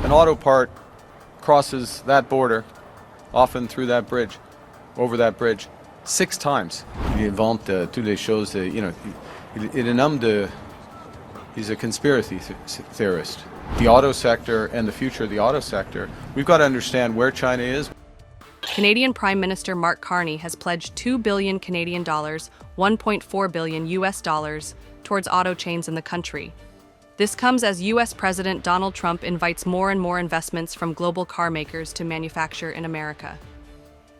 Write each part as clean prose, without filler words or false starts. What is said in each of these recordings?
An auto part crosses that border, often through that bridge, over that bridge, 6 times. Il invente toutes les choses, il est un homme de, he's a conspiracy theorist. The auto sector and the future of the auto sector, we've got to understand where China is. Canadian Prime Minister Mark Carney has pledged 2 billion Canadian dollars, 1.4 billion US dollars, towards auto chains in the country. This comes as US President Donald Trump invites more and more investments from global car makers to manufacture in America.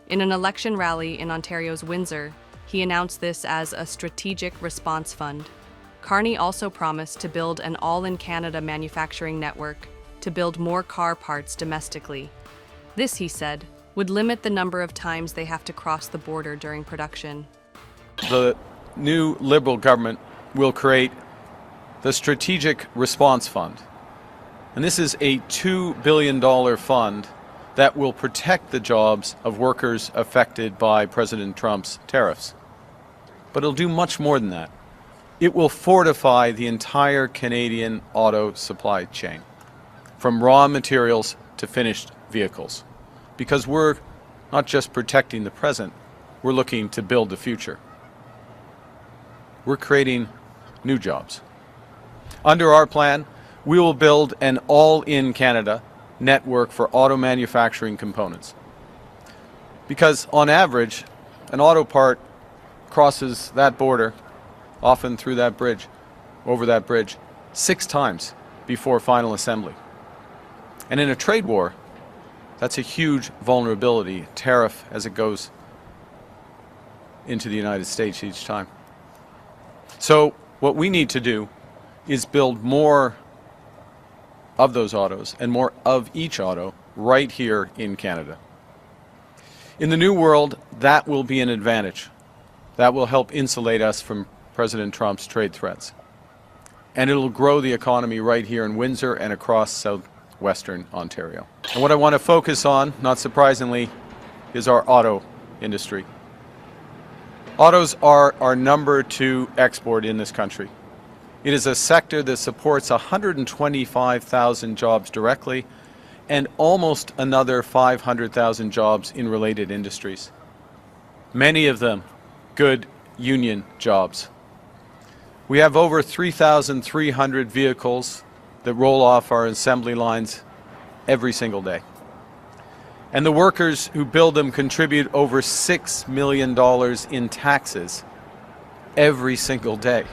In an election rally in Ontario's Windsor, he announced this as a strategic response fund. Carney also promised to build an all-in-Canada manufacturing network to build more car parts domestically. This, he said, would limit the number of times they have to cross the border during production. The new Liberal government will create the Strategic Response Fund. And this is a $2 billion fund that will protect the jobs of workers affected by President Trump's tariffs. But it'll do much more than that. It will fortify the entire Canadian auto supply chain, from raw materials to finished vehicles. Because we're not just protecting the present, we're looking to build the future. We're creating new jobs. Under our plan, we will build an all-in-Canada network for auto manufacturing components. Because on average, an auto part crosses that border, often through that bridge, over that bridge, 6 times before final assembly. And in a trade war, that's a huge vulnerability, tariff as it goes into the United States each time. So what we need to do is build more of those autos and more of each auto right here in Canada. In the new world, that will be an advantage. That will help insulate us from President Trump's trade threats. And it'll grow the economy right here in Windsor and across southwestern Ontario. And what I want to focus on, not surprisingly, is our auto industry. Autos are our number 2 export in this country. It is a sector that supports 125,000 jobs directly and almost another 500,000 jobs in related industries. Many of them good union jobs. We have over 3,300 vehicles that roll off our assembly lines every single day. And the workers who build them contribute over $6 million in taxes every single day.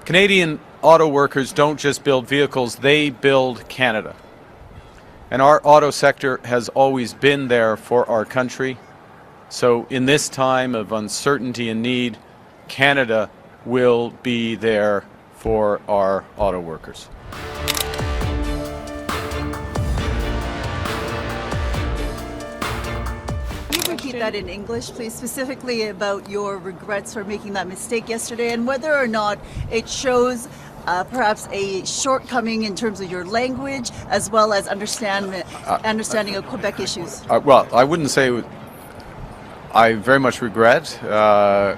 Canadian auto workers don't just build vehicles, they build Canada. And our auto sector has always been there for our country. So in this time of uncertainty and need, Canada will be there for our auto workers. Repeat that in English, please, specifically about your regrets for making that mistake yesterday and whether or not it shows perhaps a shortcoming in terms of your language as well as understanding of Quebec issues. Well, I wouldn't say I very much regret that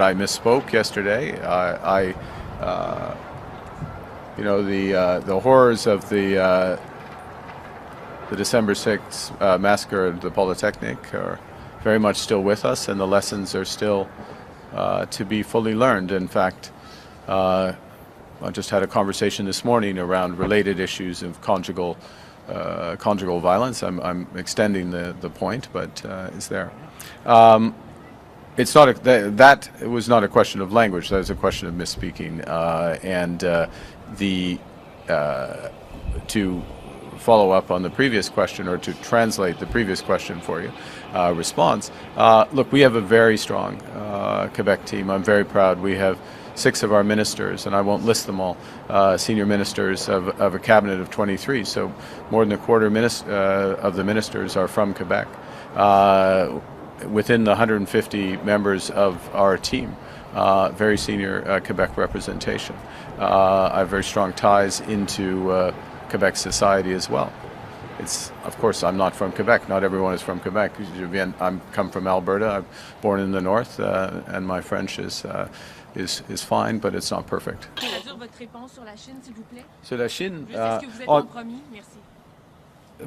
I misspoke yesterday. The horrors of the December 6th massacre at the Polytechnic are very much still with us, and the lessons are still to be fully learned. In fact, I just had a conversation this morning around related issues of conjugal violence. I'm extending the point, but it's there. It's not that was not a question of language. That was a question of misspeaking, to follow up on the previous question, or to translate the previous question for you, response. Look, we have a very strong Quebec team. I'm very proud. We have 6 of our ministers, and I won't list them all, senior ministers of a cabinet of 23. So more than a quarter of the ministers are from Quebec. Within the 150 members of our team, very senior Quebec representation. I have very strong ties into Quebec society as well. It's, of course, I'm not from Quebec. Not everyone is from Quebec. I'm come from Alberta. I'm born in the north, and my French is is fine, but it's not perfect. Traduire votre réponse sur la Chine, s'il vous plaît. Sur la Chine, Juste, est-ce que vous êtes compromis? Merci.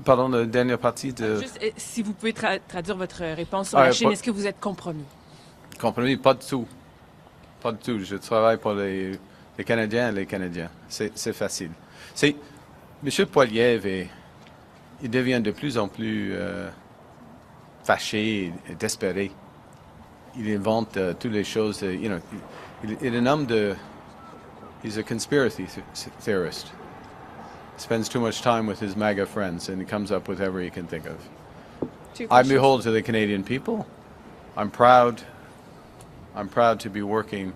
pardon, la dernière partie de Juste, si vous pouvez traduire votre réponse sur Ah, la Chine, pas- est-ce que vous êtes compromis? compromis, pas du tout. Pas du tout. Je travaille pour les Canadiens et les Canadiens. C'est facile. M. Poilievre, il devient de plus en plus fâché et désespéré. Il invente toutes les choses. Il est un homme de. He's a conspiracy theorist. Spends too much time with his MAGA friends, and he comes up with whatever he can think of. I'm beholden to the Canadian people. I'm proud to be working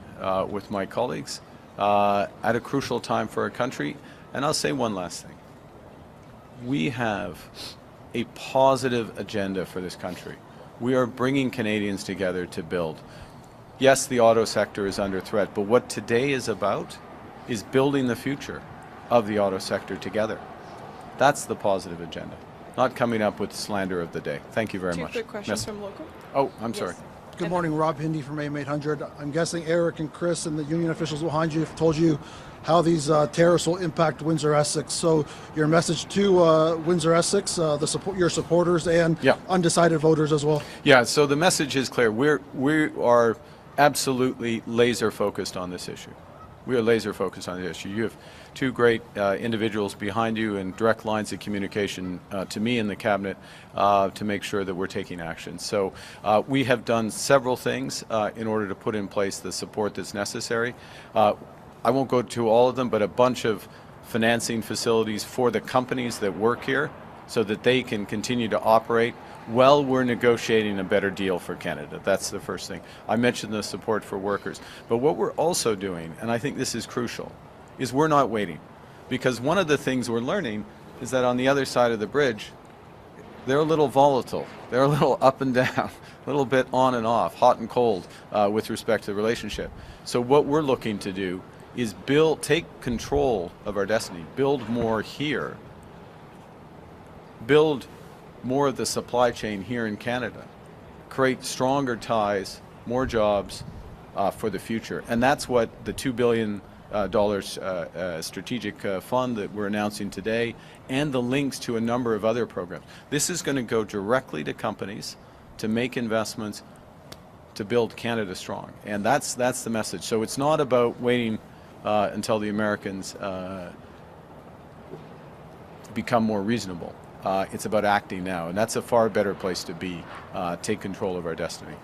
with my colleagues at a crucial time for our country. And I'll say one last thing. We have a positive agenda for this country. We are bringing Canadians together to build. Yes, the auto sector is under threat, but what today is about is building the future of the auto sector together. That's the positive agenda, not coming up with slander of the day. Thank you very much. Two quick questions Yes. from local. Oh, I'm sorry. Good morning, Rob Hindy from AM 800. I'm guessing Eric and Chris and the union officials behind you have told you how these tariffs will impact Windsor Essex. So your message to Windsor Essex, your supporters and Yeah. undecided voters as well. Yeah, so the message is clear. We are absolutely laser focused on this issue. We are laser focused on the issue. You have two great individuals behind you and direct lines of communication to me and the cabinet to make sure that we're taking action. So we have done several things in order to put in place the support that's necessary. I won't go to all of them, but a bunch of financing facilities for the companies that work here so that they can continue to operate while we're negotiating a better deal for Canada. That's the first thing. I mentioned the support for workers. But what we're also doing, and I think this is crucial, is we're not waiting. Because one of the things we're learning is that on the other side of the bridge, they're a little volatile. They're a little up and down, a little bit on and off, hot and cold with respect to the relationship. So what we're looking to do is take control of our destiny, build more here, build more of the supply chain here in Canada, create stronger ties, more jobs for the future. And that's what the $2 billion strategic fund that we're announcing today and the links to a number of other programs. This is going to go directly to companies to make investments to build Canada strong. And that's the message. So it's not about waiting until the Americans become more reasonable. It's about acting now, and that's a far better place to be. Take control of our destiny.